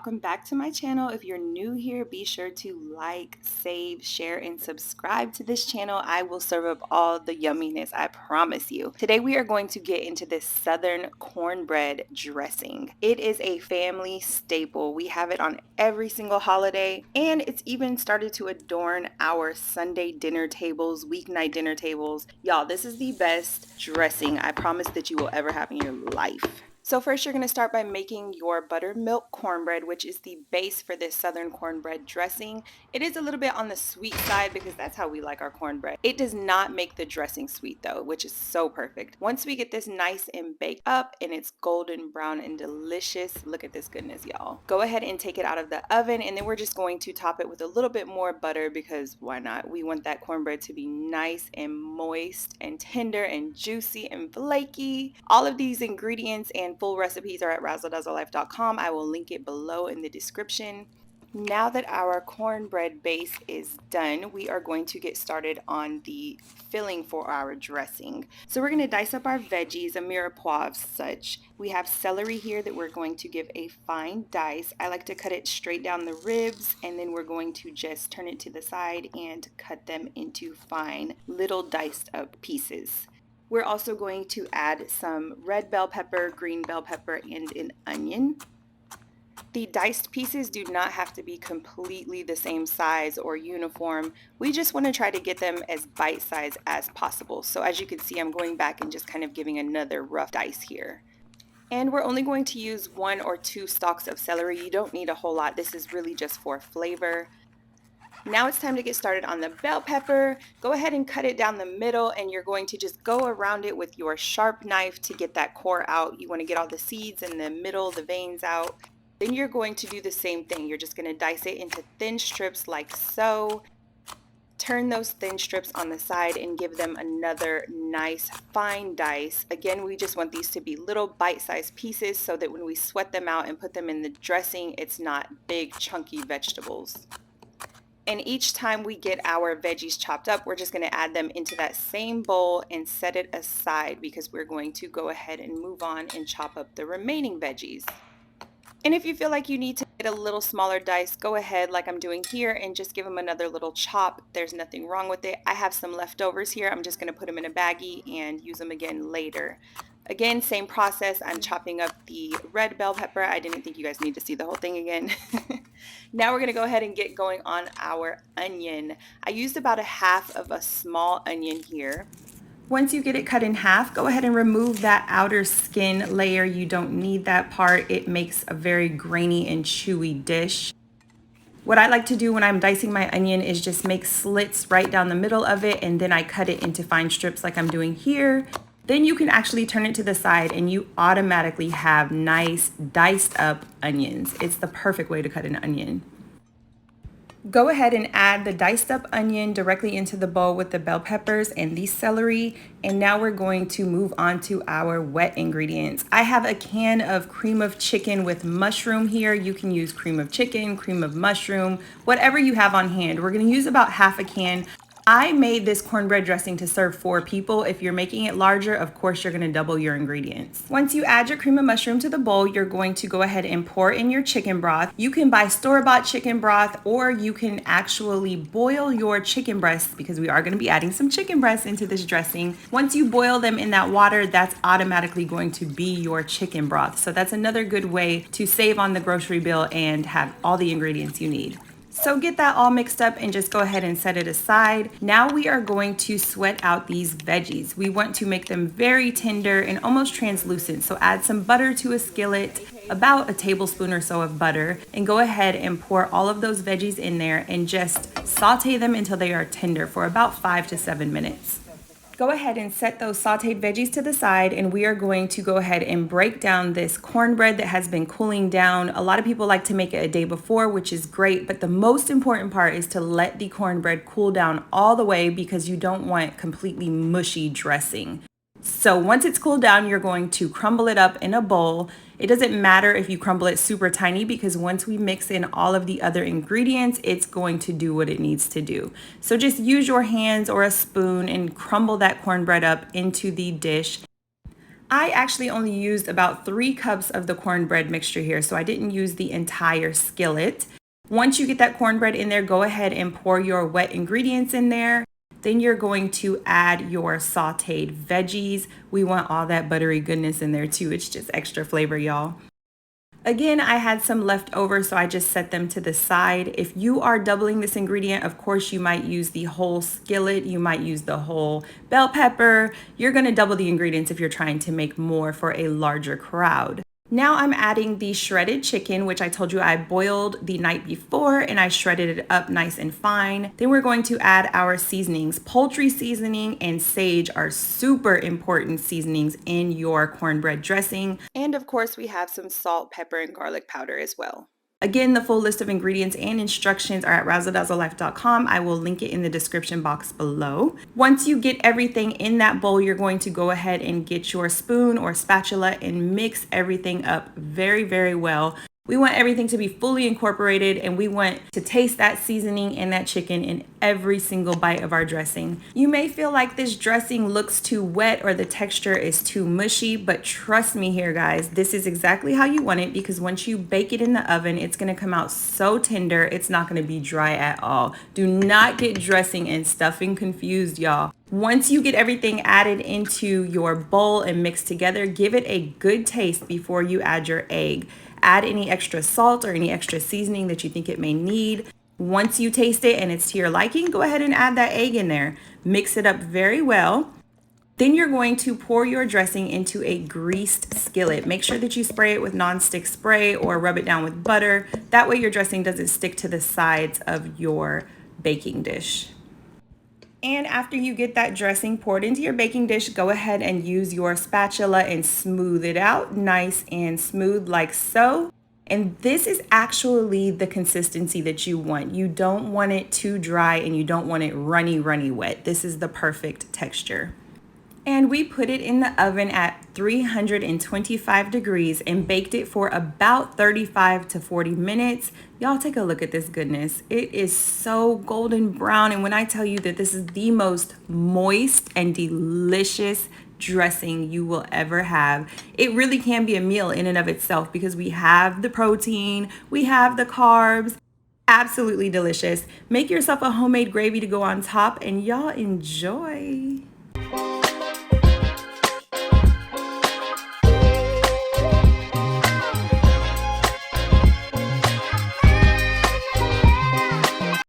welcome back to my channel. If you're new here, be sure to like, save, share, and subscribe to this channel. I will serve up all the yumminess, I promise you. Today we are going to get into this Southern cornbread dressing. It is a family staple. We have it on every single holiday, and it's even started to adorn our Sunday dinner tables, weeknight dinner tables. Y'all, this is the best dressing I promise that you will ever have in your life. So first you're going to start by making your buttermilk cornbread, which is the base for this Southern cornbread dressing. It is a little bit on the sweet side because that's how we like our cornbread. It does not make the dressing sweet though, which is so perfect. Once we get this nice and baked up and it's golden brown and delicious, look at this goodness, y'all. Go ahead and take it out of the oven, and then we're just going to top it with a little bit more butter because why not? We want that cornbread to be nice and moist and tender and juicy and flaky. All of these ingredients and full recipes are at razzledazzlelife.com. I will link it below in the description. Now that our cornbread base is done, we are going to get started on the filling for our dressing. So we're going to dice up our veggies, a mirepoix of such. We have celery here that we're going to give a fine dice. I like to cut it straight down the ribs, and then we're going to just turn it to the side and cut them into fine little diced up pieces. We're also going to add some red bell pepper, green bell pepper, and an onion. The diced pieces do not have to be completely the same size or uniform. We just want to try to get them as bite-sized as possible. So as you can see, I'm going back and just kind of giving another rough dice here. And we're only going to use 1 or 2 stalks of celery. You don't need a whole lot. This is really just for flavor. Now it's time to get started on the bell pepper. Go ahead and cut it down the middle, and you're going to just go around it with your sharp knife to get that core out. You want to get all the seeds in the middle, the veins out. Then you're going to do the same thing. You're just going to dice it into thin strips like so. Turn those thin strips on the side and give them another nice fine dice. Again, we just want these to be little bite-sized pieces so that when we sweat them out and put them in the dressing, it's not big chunky vegetables. And each time we get our veggies chopped up, we're just going to add them into that same bowl and set it aside because we're going to go ahead and move on and chop up the remaining veggies. And if you feel like you need to get a little smaller dice, go ahead like I'm doing here and just give them another little chop. There's nothing wrong with it. I have some leftovers here. I'm just going to put them in a baggie and use them again later. Again, same process. I'm chopping up the red bell pepper. I didn't think you guys need to see the whole thing again. Now we're going to go ahead and get going on our onion. I used about a half of a small onion here. Once you get it cut in half, go ahead and remove that outer skin layer. You don't need that part. It makes a very grainy and chewy dish. What I like to do when I'm dicing my onion is just make slits right down the middle of it, and then I cut it into fine strips like I'm doing here. Then you can actually turn it to the side and you automatically have nice diced up onions. It's the perfect way to cut an onion. Go ahead and add the diced up onion directly into the bowl with the bell peppers and the celery. And now we're going to move on to our wet ingredients. I have a can of cream of chicken with mushroom here. You can use cream of chicken, cream of mushroom, whatever you have on hand. We're going to use about half a can. I made this cornbread dressing to serve 4 people. If you're making it larger, of course, you're going to double your ingredients. Once you add your cream of mushroom to the bowl, you're going to go ahead and pour in your chicken broth. You can buy store-bought chicken broth, or you can actually boil your chicken breasts because we are going to be adding some chicken breasts into this dressing. Once you boil them in that water, that's automatically going to be your chicken broth. So that's another good way to save on the grocery bill and have all the ingredients you need. So get that all mixed up and just go ahead and set it aside. Now we are going to sweat out these veggies. We want to make them very tender and almost translucent. So add some butter to a skillet, about a tablespoon or so of butter, and go ahead and pour all of those veggies in there and just saute them until they are tender for about 5 to 7 minutes. Go ahead and set those sauteed veggies to the side, and we are going to go ahead and break down this cornbread that has been cooling down. A lot of people like to make it a day before, which is great, but the most important part is to let the cornbread cool down all the way because you don't want completely mushy dressing. So once it's cooled down, you're going to crumble it up in a bowl. It doesn't matter if you crumble it super tiny because once we mix in all of the other ingredients, it's going to do what it needs to do. So just use your hands or a spoon and crumble that cornbread up into the dish. I actually only used about 3 cups of the cornbread mixture here, so I didn't use the entire skillet. Once you get that cornbread in there, go ahead and pour your wet ingredients in there. Then you're going to add your sauteed veggies. We want all that buttery goodness in there too. It's just extra flavor, y'all. Again, I had some left over, so I just set them to the side. If you are doubling this ingredient, of course, you might use the whole skillet. You might use the whole bell pepper. You're gonna double the ingredients if you're trying to make more for a larger crowd. Now I'm adding the shredded chicken, which I told you I boiled the night before and I shredded it up nice and fine. Then we're going to add our seasonings. Poultry seasoning and sage are super important seasonings in your cornbread dressing. And of course, we have some salt, pepper, and garlic powder as well. Again, the full list of ingredients and instructions are at razzledazzlelife.com. I will link it in the description box below. Once you get everything in that bowl, you're going to go ahead and get your spoon or spatula and mix everything up very, very well. We want everything to be fully incorporated and we want to taste that seasoning and that chicken in every single bite of our dressing. You may feel like this dressing looks too wet or the texture is too mushy, but trust me here, guys, this is exactly how you want it because once you bake it in the oven, it's gonna come out so tender, it's not gonna be dry at all. Do not get dressing and stuffing confused, y'all. Once you get everything added into your bowl and mixed together, give it a good taste before you add your egg. Add any extra salt or any extra seasoning that you think it may need. Once you taste it and it's to your liking, go ahead and add that egg in there. Mix it up very well. Then you're going to pour your dressing into a greased skillet. Make sure that you spray it with nonstick spray or rub it down with butter. That way your dressing doesn't stick to the sides of your baking dish. And after you get that dressing poured into your baking dish, go ahead and use your spatula and smooth it out nice and smooth like so. And this is actually the consistency that you want. You don't want it too dry and you don't want it runny wet. This is the perfect texture. And we put it in the oven at 325 degrees and baked it for about 35 to 40 minutes. Y'all take a look at this goodness. It is so golden brown. And when I tell you that this is the most moist and delicious dressing you will ever have, it really can be a meal in and of itself because we have the protein, we have the carbs. Absolutely delicious. Make yourself a homemade gravy to go on top and y'all enjoy.